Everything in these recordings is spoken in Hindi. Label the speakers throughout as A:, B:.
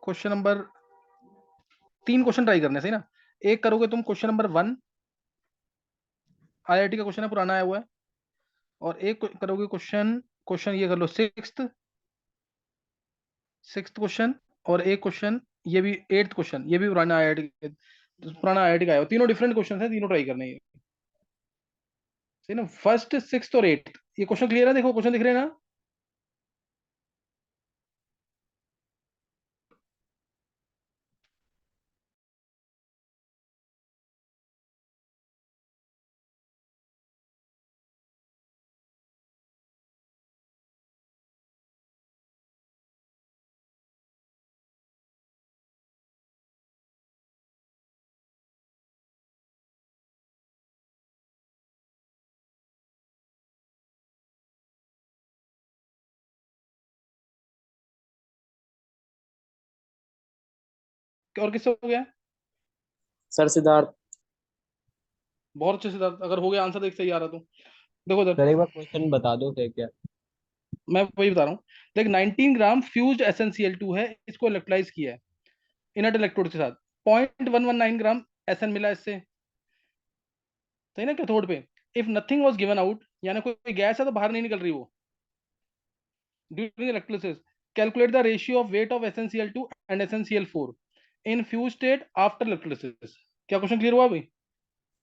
A: क्वेश्चन नंबर 3 क्वेश्चन ट्राई करने, सही ना। एक करोगे तुम क्वेश्चन नंबर 1, आईआईटी का क्वेश्चन है, पुराना आया हुआ है। और एक करोगे क्वेश्चन क्वेश्चन ये कर लो सिक्स्थ क्वेश्चन। और एक क्वेश्चन ये भी 8th क्वेश्चन, ये भी पुराना आईआईटी का आया हुआ। तीनों डिफरेंट क्वेश्चन है, तीनों ट्राई करने हैं, सही ना। फर्स्ट, सिक्स्थ और 8th, ये क्वेश्चन क्लियर है? देखो क्वेश्चन दिख रहे हैं ना। और किससे हो गया?
B: सर सिद्धार्थ।
A: बहुत अच्छे से, अगर हो गया आंसर देख सही आ रहा तो देखो उधर।
B: सर एक बार क्वेश्चन बता दो क्या क्या।
A: मैं वही बता रहा हूँ। देख, 19 ग्राम फ्यूज्ड SnCl2 है, इसको इलेक्ट्रोलाइज किया है इनर्ट इलेक्ट्रोड के साथ। 0.119 ग्राम SN मिला इससे, सही ना, कैथोड पे। If nothing was given out, यानी कोई गैस है तो बाहर नहीं निकल रही वो, during electrolysis, calculate the ratio of weight of SnCl2 and SnCl4 in fuse state after electrolysis. क्या क्वेश्चन क्लियर हुआ भाई?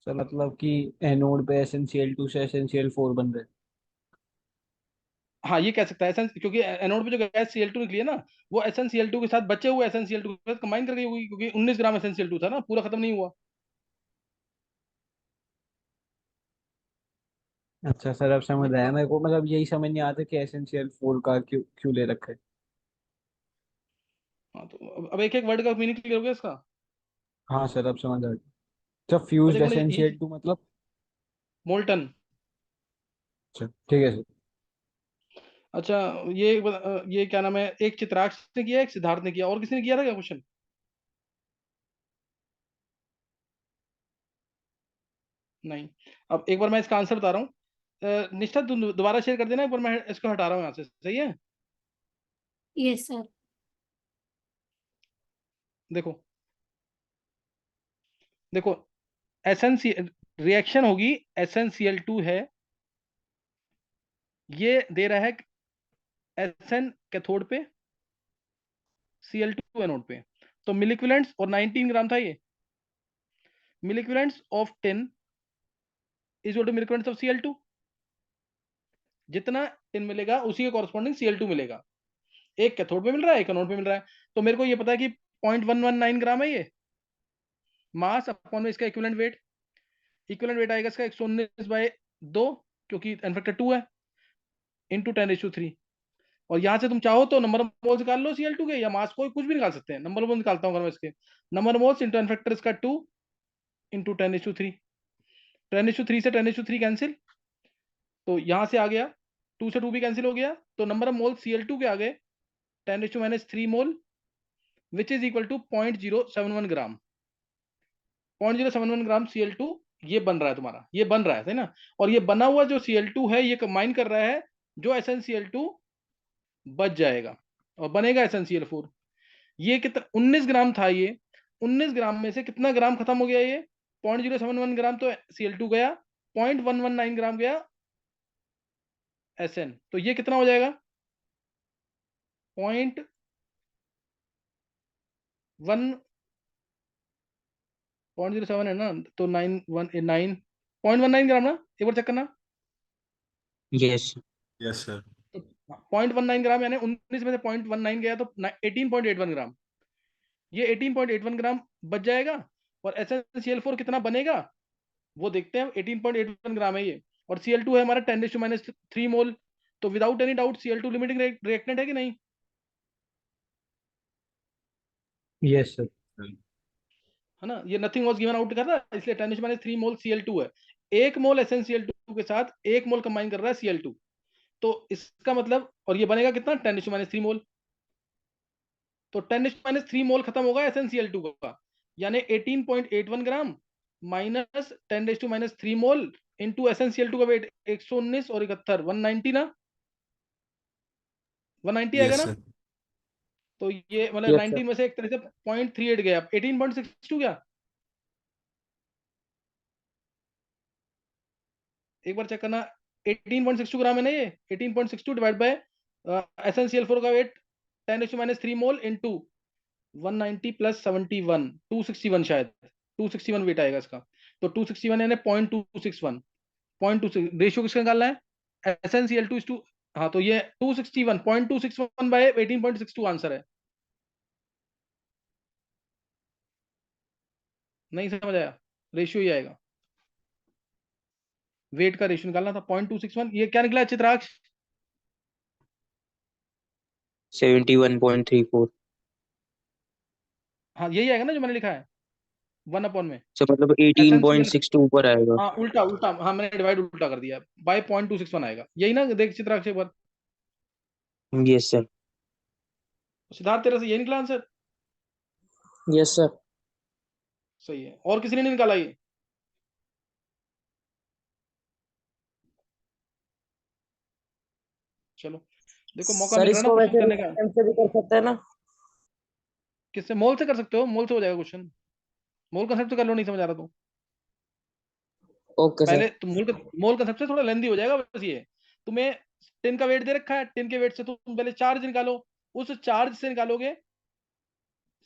B: सर मतलब कि एनोड पे SnCl2 से SnCl4 बन रहे।
A: हाँ, ये कह सकता है क्योंकि एनोड पे जो गैस Cl2 निकली है ना, वो SnCl2 के साथ बचे हुए SnCl2 के साथ कंबाइन करके हुई, क्योंकि 19 ग्राम SnCl2 था ना, पूरा खत्म नहीं हुआ।
B: अच्छा सर अब समझ आया मेरे को, मतलब यही समझ नहीं आता कि SnCl4 का क्यों क्यों ले रखा है।
A: हाँ, तो अब एक एक वर्ड का मीनिंग क्लियर हो गया इसका।
B: हाँ सर अब समझ आ गया। अच्छा
A: और
B: फ्यूज्ड
A: देखो ना, ये
B: SnCl2 मतलब।
A: मोल्टन।
B: अच्छा ठीक है सर।
A: अच्छा, ये क्या नाम है, एक चित्राक्ष ने किया, एक सिद्धार्थ ने किया, और किसी ने किया था क्या क्वेश्चन? नहीं। अब एक बार मैं इसका आंसर बता रहा हूँ। निष्ठा, तुम दोबारा शेयर कर देना, एक बार मैं इसको हटा रहा हूँ यहाँ से, सही है।
C: Yes sir.
A: देखो देखो, एसएन रिएक्शन होगी, SnCl2 है, ये दे रहा है SN कैथोड पे, Cl2 एनोड पे। तो मिलिक्विलेंट्स, और 19 ग्राम था ये, milliequivalents of tin is equal to milliequivalents of Cl2। जितना टिन मिलेगा उसी के कॉरस्पॉन्डिंग Cl2 मिलेगा। एक कैथोड पे मिल रहा है, एक एनोड पे मिल रहा है। तो मेरे को ये पता है कि 0.119 ग्राम है ये मास अपॉन में इसका इक्विवेलेंट वेट। इक्विवेलेंट वेट आएगा इसका 119/2, क्योंकि एन फैक्टर 2 है, इंटू 10⁻3। और यहां से तुम चाहो तो नंबर ऑफ मोल्स निकाल लो Cl2 के, या मास को कुछ भी निकाल सकते हैं। नंबर ऑफ मोल्स निकालता हूँ अगर मैं इसके, number moles into an factor इसका 2 इंटू 10⁻3। 10⁻3 से 10⁻3 कैंसिल, तो यहां से आ गया 2 से 2 भी कैंसिल हो गया, तो नंबर ऑफ मोल्स Cl2 के आ गए 10⁻³ mole, which is equal to 0.071 gram. 0.071 gram Cl2 ये बन रहा है तुम्हारा, ये बन रहा है, सही ना। और ये बना हुआ जो Cl2 है, ये कंबाइन कर रहा है जो SnCl2 बच जाएगा, और बनेगा SnCl4। ये कितना, 19 ग्राम था ये। 19 ग्राम में से कितना ग्राम खत्म हो गया? ये 0.071 ग्राम तो Cl2 गया, 0.119 ग्राम गया SN। तो ये कितना हो जाएगा? 0.7 है ना, तो 919 ग्राम ना, एक बार चेक करना।
B: यस।
D: Yes sir.
A: 0.19 ग्राम, यानी 19 में से 0.19 गया, तो 18.81 ग्राम। ये 18.81 ग्राम बच जाएगा। और SnCl4 कितना बनेगा वो देखते हैं। 18.81 ग्राम है ये, और Cl2 है हमारा 10⁻³ मोल। तो without any doubt Cl2 limiting reactant है कि नहीं?
B: Yes sir.
A: है ना, ये नथिंग वाज गिवन आउट कर रहा है, इसलिए 10⁻³ मोल Cl2 है। एक मोल SnCl2 के साथ एक मोल कंबाइन कर रहा है Cl2। तो इसका मतलब, और ये बनेगा कितना, 10⁻³ मोल। तो 10⁻³ मोल खत्म होगा SnCl2 का, यानी 18.81 ग्राम माइनस 10⁻³ मोल इंटू SnCl2 का वेट 119 और 71, 190 ना, 190 आएगा
D: यस
A: ना।
D: सर।
A: तो ये मतलब
B: यस सर
A: 19 में से एक तरह से 0.38 गया, 18.62 क्या? एक बार चेक करना। 18.62 ग्राम है ना ये? 18.62 डिवाइड बाय SnCl4 का वेट 10⁻³ मोल इनटू 190 प्लस 71, 261 शायद, 261 वेट आएगा इसका। तो 261 यानी 0.261, 0.26 रेशियो किसका निकालना है? SnCl2 इज टू, हाँ तो ये 261, 0.261 बाय 18.62 आंसर है। नहीं समझ आया? रेशियो ही आएगा, वेट का रेशियो निकालना था 0.261। ये क्या निकला चित्राक्ष?
D: 71.34।
A: हाँ यही आएगा ना जो मैंने लिखा है 1 अपॉन में
D: सो मतलब
A: SnCl।
D: 18.62 ऊपर आएगा।
A: हाँ उल्टा उल्टा, हाँ मैंने डिवाइड उल्टा कर दिया, बाय 0.261 आएगा, यही ना? देख चित्राक्ष एक बार।
D: Yes sir.
A: सिद्धार्थ तेरा से ये निकला आंसर?
D: Yes sir.
A: सही है। और किसी ने नहीं निकाला ये? चलो देखो मौका
D: सर
A: मिल रहा है ना
D: इसको
A: क्वेश्चन
D: वैसे
A: करने का।
D: रिएक्शन से भी कर सकते हैं ना?
A: किससे? मोल से कर सकते हो, मोल से हो जाएगा क्वेश्चन। मोल कंसेप्ट से कर लो, नहीं समझ आ रहा तो।
D: Okay sir.
A: पहले तुम मोल कंसेप्ट से थोड़ा लेंदी हो जाएगा बस। ये तुम्हें टिन का वेट दे रखा है, टिन के वेट से तुम पहले चार्ज निकालो, उस चार्ज से निकालोगे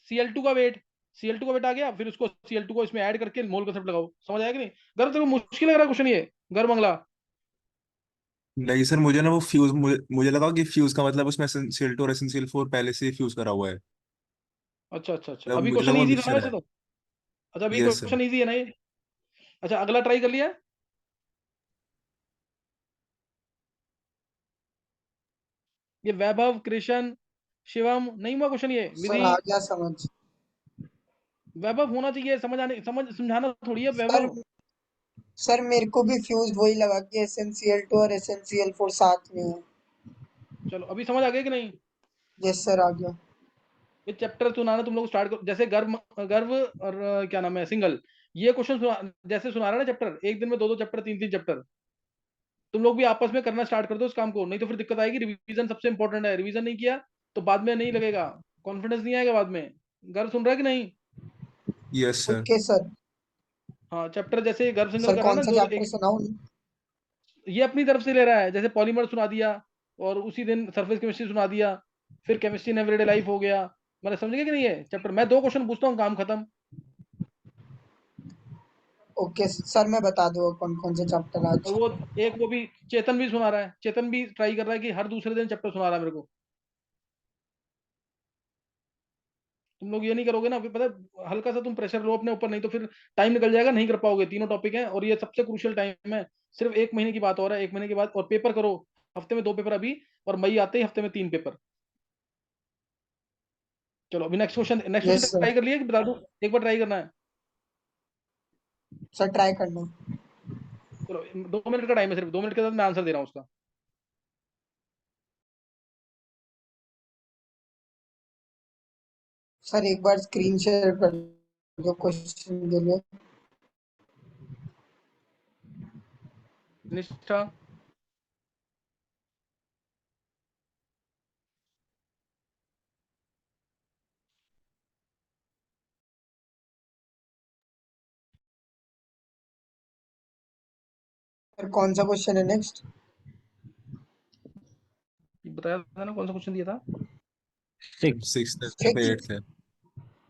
A: Cl2 का वेट। Cl2 का वेट आ गया, फिर उसको Cl2 को इसमें ऐड करके मोल कंसेप्ट लगाओ। समझ आया कि नहीं? गर्व तेरे को मुश्किल लग रहा है क्वेश्चन ये? गर्व मंगला।
E: नहीं सर, मुझे ना वो फ्यूज, मुझे लगा कि फ्यूज का मतलब उसमें एसेंशियल 2 और एसेंशियल 4 पहले से फ्यूज करा हुआ है।
A: अच्छा अच्छा अच्छा,
E: मतलब
A: अभी
E: मुझे
A: क्वेश्चन
E: लगा वो
A: इजी था ना
E: मिक्सचर
A: वैसे
E: है।
A: तो। अच्छा अभी
E: यस सर।
A: क्वेश्चन इजी है ना ये? अच्छा अगला ट्राई कर लिया? ये वैभव, कृष्ण, शिवम नहीं हुआ क्वेश्चन ये?
F: सर
A: विधि,
F: आ गया समझ।
A: वैभव होना चाहिए, समझ आने, समझ समझाना थोड़ी है
F: सर
A: वैभव।
F: सर मेरे को भी फ्यूज वही लगा कि SnCl2 और SnCl4 साथ में है।
A: चलो अभी समझ आ गया कि नहीं?
F: यस सर आ गया।
A: ये चैप्टर सुनाना तुम लोग स्टार्ट करो, जैसे गर्व, गर्व और क्या नाम है सिंगल, ये क्वेश्चन जैसे सुना रहा है ना चैप्टर, एक दिन में दो दो चैप्टर, तीन तीन चैप्टर, तुम लोग भी आपस में करना स्टार्ट कर दो इस काम को, नहीं तो फिर दिक्कत आएगी। रिवीजन सबसे इंपॉर्टेंट है, रिवीजन नहीं किया तो बाद में नहीं लगेगा, कॉन्फिडेंस नहीं आएगा बाद में। गर्व सुन रहा है कि नहीं?
E: Yes sir.
F: Okay sir.
A: हाँ चैप्टर जैसे गर्व सिंगल
F: सर
A: कर रहा है
F: कौन
A: ना,
F: सा
A: दो
F: चैप्टर
A: एक,
F: सुनाऊं?
A: ये अपनी तरफ से ले रहा है, जैसे पॉलीमर सुना दिया और उसी दिन सरफेस केमिस्ट्री सुना दिया, फिर केमिस्ट्री इन एवरीडे लाइफ हो गया। मतलब समझ गए कि नहीं? है चैप्टर, मैं दो क्वेश्चन पूछता हूँ, काम खत्म।
F: ओके सर मैं बता दूंगा कौन कौन से चैप्टर
A: और
F: आज।
A: वो एक वो भी चेतन भी सुना रहा है, चेतन भी ट्राई कर रहा है कि हर दूसरे दिन चैप्टर सुना रहा है मेरे को। तुम लोग ये नहीं करोगे ना, फिर पता है हल्का सा तुम प्रेशर लो अपने ऊपर, नहीं तो फिर टाइम निकल जाएगा, नहीं कर पाओगे। तीनों टॉपिक हैं और ये सबसे क्रूशियल टाइम है। सिर्फ एक महीने की बात हो रहा है, एक महीने के बाद और पेपर करो। हफ्ते में 2 पेपर अभी, और मई आते ही हफ्ते में 3 पेपर। चलो अभी next question
F: yes sir.
A: Try कर लिया कि बता दूं? एक बार ट्राई करना है।
F: सर ट्राई करना।
A: चलो 2 मिनट का टाइम है, सिर्फ 2 मिनट के बाद मैं आंसर दे रहा हूँ उसका।
F: सर एक बार स्क्रीन शेयर कर दो क्वेश्चन के लिए।
A: निष्ठा,
F: सर कौन सा क्वेश्चन है नेक्स्ट?
A: बताया था ना कौन सा क्वेश्चन दिया था?
B: सिक्स।
E: 6th
F: six.
E: 8th है।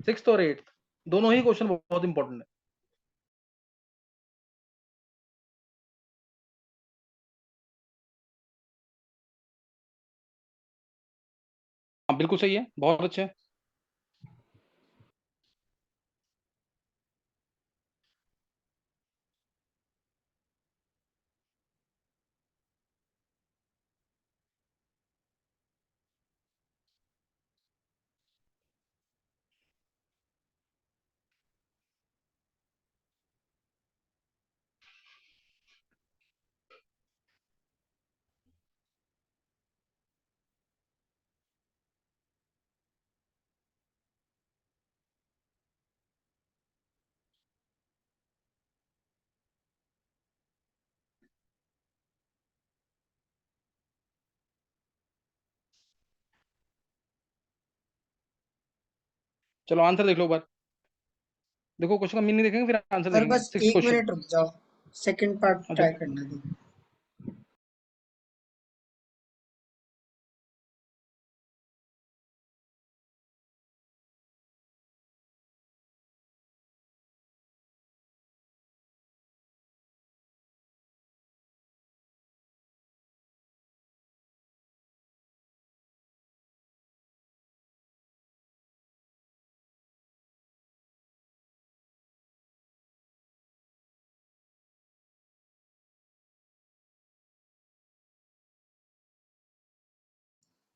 A: 6th और 8th, दोनों ही क्वेश्चन बहुत इंपॉर्टेंट है। हाँ बिल्कुल सही है, बहुत अच्छे है। चलो आंसर देख लो एक बार, देखो क्वेश्चन का मीनिंग देखेंगे फिर आंसर
F: सर
A: देखेंगे।
F: बस
A: 6th
F: 1
A: क्वेश्चन।
F: मिनट रुक जाओ, सेकंड पार्ट
A: हाँ,
F: ट्राई
A: देखो।
F: करने दो।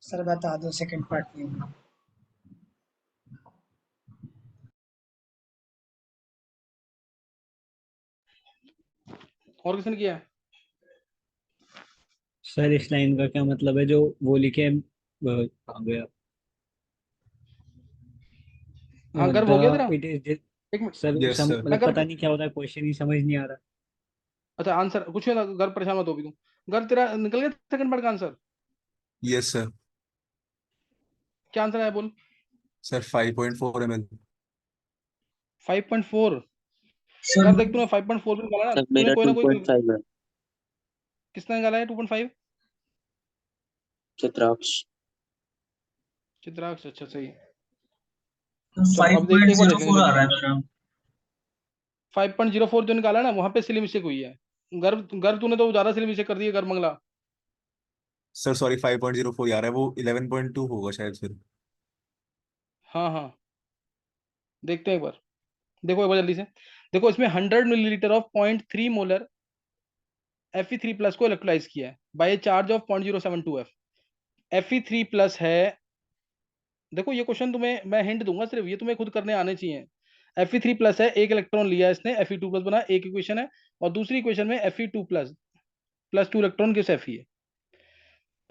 F: सर बता दो सेकंड पार्ट में।
A: और किसने किया है?
B: सर इस लाइन का क्या मतलब है, जो वो लिखे कहाँ गया?
A: हाँ, गर्व हो गया तेरा?
B: इट इज
A: एक मिनट।
B: Sir
E: yes sir.
A: मैं
B: मतलब
A: गर्व,
B: पता नहीं क्या होता है, क्वेश्चन ही समझ नहीं आ रहा।
A: अच्छा आंसर कुछ नहीं होता, गर्व परेशान मत हो भी तुम। गर्व तेरा निकल गया सेकंड पार्ट का आंसर?
E: Yes sir.
A: क्या आंसर आया बोल?
E: Sir 5.4 ml।
A: 5.4?
F: सर
A: गर्व देख, तूने 5.4 भी निकाला ना,
D: सर
A: तूने
D: मेरा
A: कोई ना कोई।
D: 2.5 है।
A: किसने निकाला है 2.5?
D: चित्राक्ष।
A: चित्राक्ष, अच्छा सही है। चलो अब देख, एक बार देखेंगे
G: 5.04 आ
A: जल्दी
G: रहा
A: से।
G: है मेरा।
A: 5.04 जो निकाला ना, वहां पे सिली मिस्टेक हुई है। गर्व गर्व तूने तो ज्यादा सिली मिस्टेक कर दी है, गर्व मंगला।
E: सर सॉरी 5.04 आ रहा है, वो 11.2 होगा शायद फिर।
A: हाँ हाँ, देखते हैं एक बार। देखो एक बार जल्दी से। देखो इसमें 100 मिलीलीटर ऑफ 0.3 मोलर Fe3+ को इलेक्ट्रोलाइज किया है by charge of 0.072 F। Fe3+ है, देखो ये क्वेश्चन तुम्हें मैं हिंट दूंगा सिर्फ, ये तुम्हें खुद करने आने चाहिए। Fe3+ है, एक इलेक्ट्रॉन लिया इसने, Fe2+ बना, एक इक्वेशन है। और दूसरी इक्वेशन में Fe2+ प्लस 2 इलेक्ट्रॉन किस Fe है।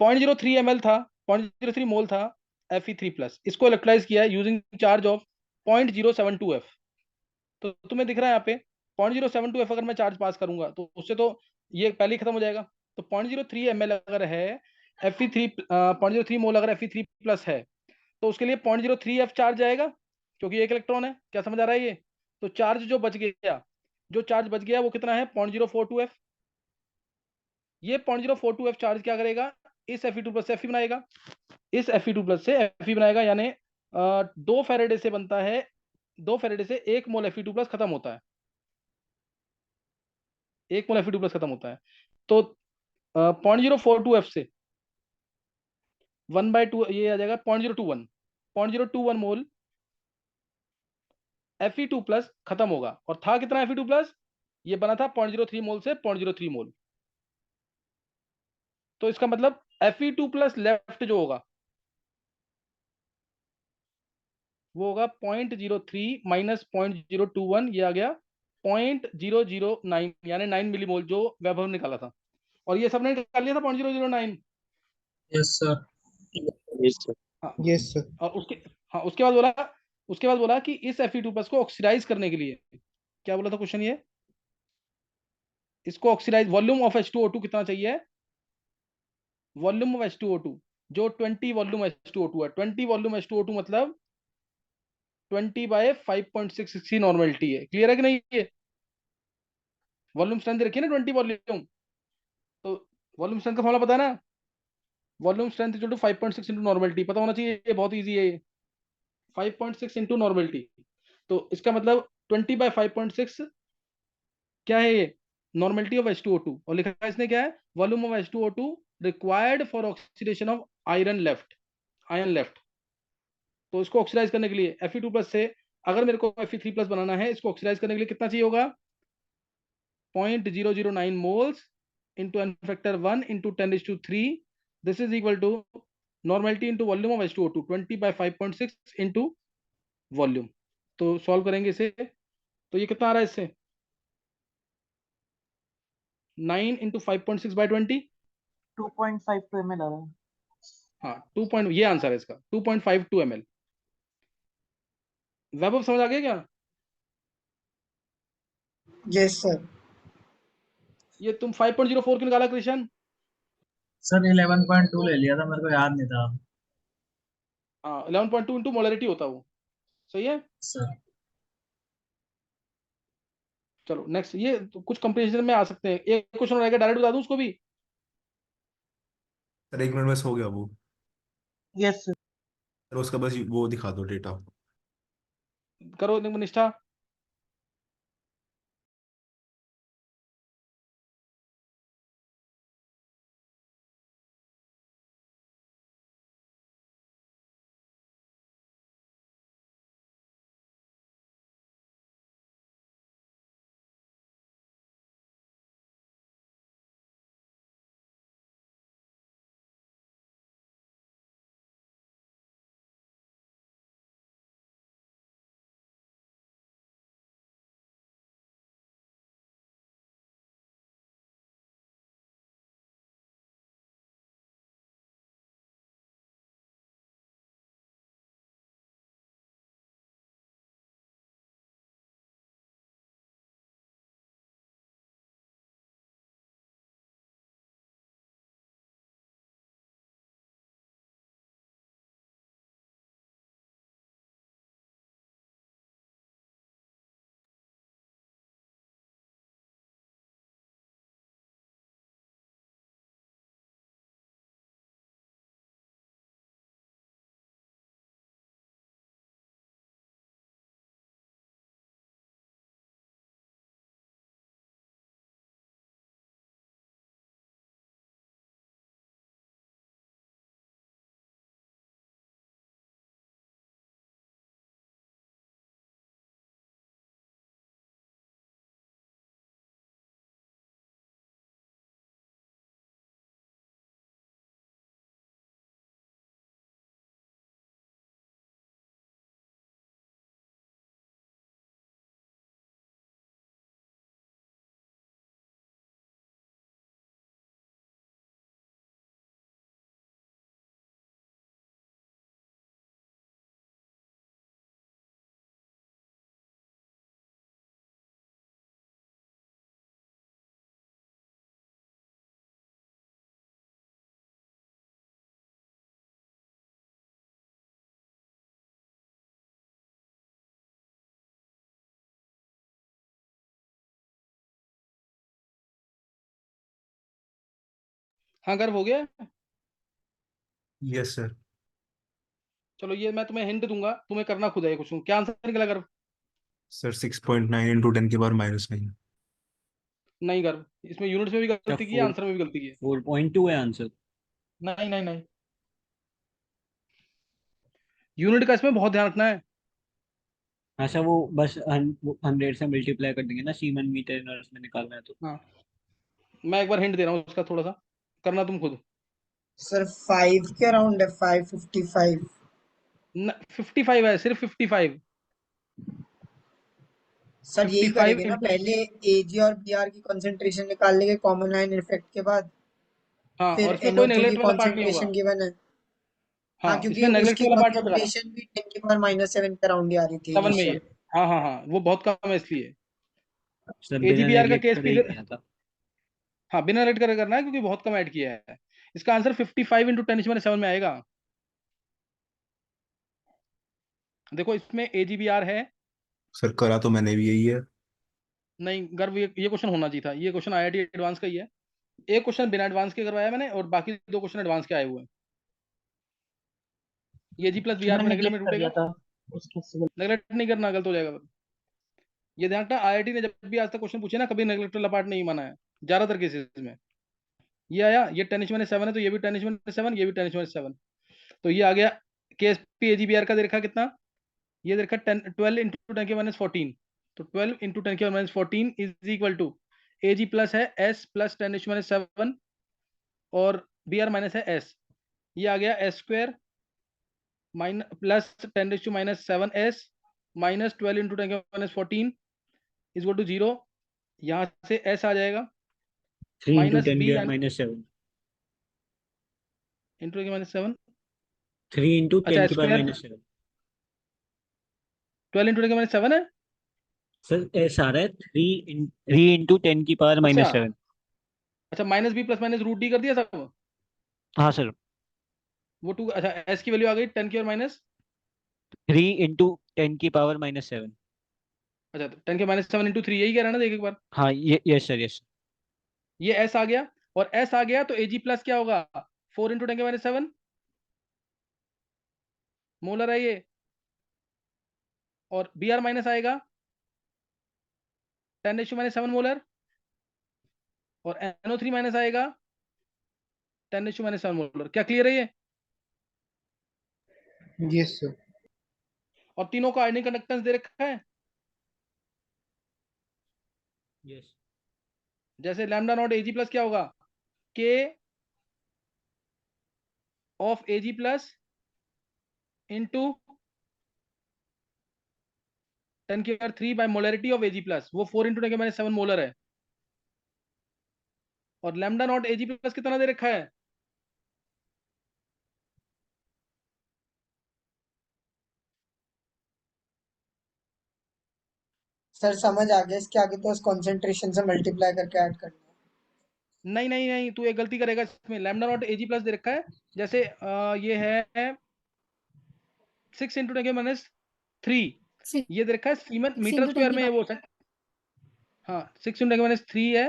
A: 0.03 ml था, 0.03 मोल था Fe3+, इसको इलेक्ट्रोलाइज किया है यूजिंग चार्ज ऑफ 0.072 F। तो तुम्हें दिख रहा है यहाँ पे 0.072 F, अगर मैं चार्ज पास करूंगा तो उससे तो ये पहले ही खत्म हो जाएगा। तो 0.03 ml अगर है Fe3, 0.03 मोल अगर Fe3+ है, तो उसके लिए 0.03 F चार्ज जाएगा, क्योंकि एक इलेक्ट्रॉन है। क्या समझ आ रहा है ये? तो चार्ज जो बच गया, जो चार्ज बच गया वो कितना है? 0.042 F। ये 0.042 F चार्ज क्या करेगा? इस Fe2+ से Fe बनाएगा, इस Fe2+ से Fe बनाएगा, यानी 2 फैरेडे से बनता है, 2 फैरेडे से 1 मोल Fe2+ खत्म होता है, 1 मोल Fe2+ खत्म होता है। तो 0.042 F से 1/2 ये आ जाएगा 0.021, 0.021 मोल Fe2+ खत्म होगा। और था कितना Fe2+? ये बना था 0.03 मोल से 0.03 मोल। तो इसका मतलब Fe2+ लेफ्ट जो होगा वो होगा 0.03 माइनस 0.021, ये आ गया 0.009, यानी 9 मिलीमोल जो वैभव ने निकाला था। और ये सबने निकाल लिया था 0.009।
G: Yes sir.
D: Yes sir.
A: हाँ,
F: यस सर।
A: और उसके बाद बोला कि इस Fe2+ को ऑक्सीडाइज करने के लिए, क्या बोला था क्वेश्चन ये, इसको ऑक्सीडाइज वॉल्यूम ऑफ H2O2 कितना चाहिए? वॉल्यूम ऑफ H2O2 जो 20 वॉल्यूम H2O2 है, 20 वॉल्यूम H2O2 मतलब 20/5.6 नॉर्मेलिटी है। क्लियर है कि नहीं? ये वॉल्यूम स्ट्रेंथ रखी है ना 20 वॉल्यूम, तो वॉल्यूम स्ट्रेंथ का फॉर्मूला पता है ना? Volume strength equal to 5.6 into normality, पता होना चाहिए, ये बहुत ईजी है ये। 5.6 इंटू नॉर्मेलिटी, तो इसका मतलब 20/5.6 क्या है ये? Normality of H2O2। और लिखा है इसने क्या है? Volume of H2O2 required for oxidation of iron left. तो इसको ऑक्सीडाइज करने के लिए Fe2+ से अगर मेरे को Fe3+ बनाना है, इसको ऑक्सीडाइज करने के लिए कितना चाहिए होगा? 0.009 moles into n factor 1 into 10⁻3, this is equal to normality into volume of H2O2 20/5.6 into volume. तो सॉल्व करेंगे इसे, तो ये कितना आ रहा है इससे? 9 इंटू 5.6/20।
G: 2.52 ml आ रहा है।
A: हाँ 2 पॉइंट, ये आंसर है इसका 2.52 ml। वैभव समझ आ गया क्या?
F: Yes sir.
A: ये तुम 5.04 क्यों निकाला कृष्ण?
G: सर 11.2 ले लिया था, मेरे को याद नहीं था।
A: हाँ 11.2 इंटू मोलरिटी होता है वो, सही है।
G: सर
A: चलो नेक्स्ट, ये तो कुछ कंपेरिजन में आ सकते हैं। एक क्वेश्चन रहेगा, डायरेक्ट बता दूं उसको भी।
E: सर 1 मिनट बस हो गया वो।
G: यस सर
E: सर उसका बस वो दिखा दो डेटा।
A: करो निष्ठा। हाँ गर्व हो गया।
E: Yes sir.
A: चलो ये मैं तुम्हें हिंट दूंगा, तुम्हें करना खुद है ये क्वेश्चन। क्या आंसर निकला गर्व?
E: सर 6.9 इंटू 10⁻⁹
A: नहीं गर्व, इसमें यूनिट्स में भी
B: अच्छा
A: गलती की है, आंसर में भी गलती की है।
B: 4.2 है आंसर।
A: नहीं नहीं नहीं, यूनिट का इसमें बहुत ध्यान रखना है।
B: अच्छा वो बस 100 से मल्टीप्लाई कर देंगे ना, सीमन मीटर इनवर्स में निकालना है तो।
A: हाँ, मैं एक बार हिंट दे रहा हूँ उसका, थोड़ा सा करना तुम खुद।
F: सर 5 के अराउंड है, 555।
A: 55 है, सिर्फ 55।
F: सर यही
A: 55
F: करेंगे ना,
A: इंटू,
F: पहले एजी और बीआर की कंसंट्रेशन निकाल लेंगे कॉमन लाइन इफेक्ट के बाद,
A: हाँ,
F: फिर
A: और इसमें कोई
F: NO2 की
A: नेगलेक्ट वाला पार्ट नहीं होगा।
F: कंसंट्रेशन गिवन है। हाँ,
A: हाँ,
F: क्योंकि
A: इसमें नेगलेक्ट
F: उसकी
A: वाला पार्ट नहीं बता।
F: कंसंट्रेशन भी 10⁻⁷ के अराउंड ही आ रही थी
A: 7 में ही है।
F: इनिशियल।
A: हाँ हाँ हाँ, वो बहुत कम है इसलिए।
B: सर बिना
A: एजीबीआर का
B: नेगलेक्ट
A: केस
B: करे
A: भी,
B: ही किया था।
A: हाँ बिना रेड करे करना है क्योंकि बहुत कम ऐड किया है। इसका आंसर 55 इंटू 10⁻⁷ में आएगा। देखो इसमें एजीबीआर है।
E: सर करा तो मैंने भी यही है।
A: नहीं गर्व, ये क्वेश्चन होना चाहिए था। ये क्वेश्चन आईआईटी एडवांस का ही है। एक क्वेश्चन बिना एडवांस के करवाया मैंने, और बाकी दो क्वेश्चन एडवांस के आए हुए हैं। ये जी प्लस बी आर
G: मैं
A: में नेगलेक्ट में
G: नेग्लेक्ट कर
A: टूटेगा।
G: दिया था उसके सिविल।
A: नेगलेक्ट नहीं करना, गलत हो जाएगा। ये ध्यान रखना, आईआईटी ने जब भी आज तक क्वेश्चन पूछे ना, कभी नेगलेक्ट वाला पार्ट नहीं माना है ज्यादातर केसेस में। ये आया, ये 10⁻⁷ है तो ये भी 10⁻⁷, ये भी 10⁻⁷। तो ये आ गया। केस पी एजीबीआर का दे रखा कितना? ये दे रखा 12 इंटू 10⁻⁴। तो 12 into 10⁻⁴ is equal to A G plus है एस प्लस 10⁻⁷, और बी आर माइनस है एस। ये आ गया S square minus plus 10⁻⁷ S minus 12 into 10⁻⁴ is equal to 0। यहाँ से एस आ जाएगा
B: 3 इंटू
A: माइनस
B: 10
A: बी
B: की पावर माइनस 7।
A: इंटू 10⁻⁷।
B: 3 इंटू
A: अच्छा
B: 10 की पावर
A: स्क्वायर
B: माइनस 7।
A: 12 इंटू 10⁻⁷ है।
B: सर ऐसा आ रहा है 3 इंटू 10 की पावर
A: अच्छा
B: माइनस 7।
A: अच्छा, minus B plus minus root D कर दिया सब।
B: हाँ सर।
A: वो टू, अच्छा एस की वैल्यू आ गई 10 की और माइनस
B: 3 इंटू 10⁻⁻7।
A: अच्छा, तो 10⁻⁷ इंटू 3 यही कह रहा है ना, देख एक बार।
B: हाँ ये यस सर यस।
A: ये एस आ गया, और एस आ गया तो एजी प्लस क्या होगा, 4 इंटू 10⁻⁷ मोलर है ये। और बी आर माइनस आएगा 10⁻⁷ मोलर, और NO3 माइनस आएगा 10⁻⁷ मोलर। क्या क्लियर है ये?
F: Yes sir.
A: और तीनों का आयनिक कंडक्टेंस दे रखा है,
B: यस
A: जैसे लैम्डा नॉट एजी प्लस क्या होगा, K of A G plus into 10⁻³ by molarity of A G plus, वो 4 इंटू 10⁻⁷ मोलर है। और लैम्डा नॉट एजी प्लस कितना दे रखा है,
F: सर समझ आ गया, इसके आगे तो उस कॉन्सेंट्रेशन से मल्टीप्लाई करके ऐड करना है।
A: नहीं नहीं नहीं, तू एक गलती करेगा इसमें। लैम्डा नॉट एजी प्लस दे रखा है, जैसे ये है 6 इंटू 10⁻³
C: Six
A: ये दे रखा है सीमेंस मीटर
C: into 10
A: स्क्वायर
C: की
A: में, वो हाँ 6 इंटू 10⁻³ है,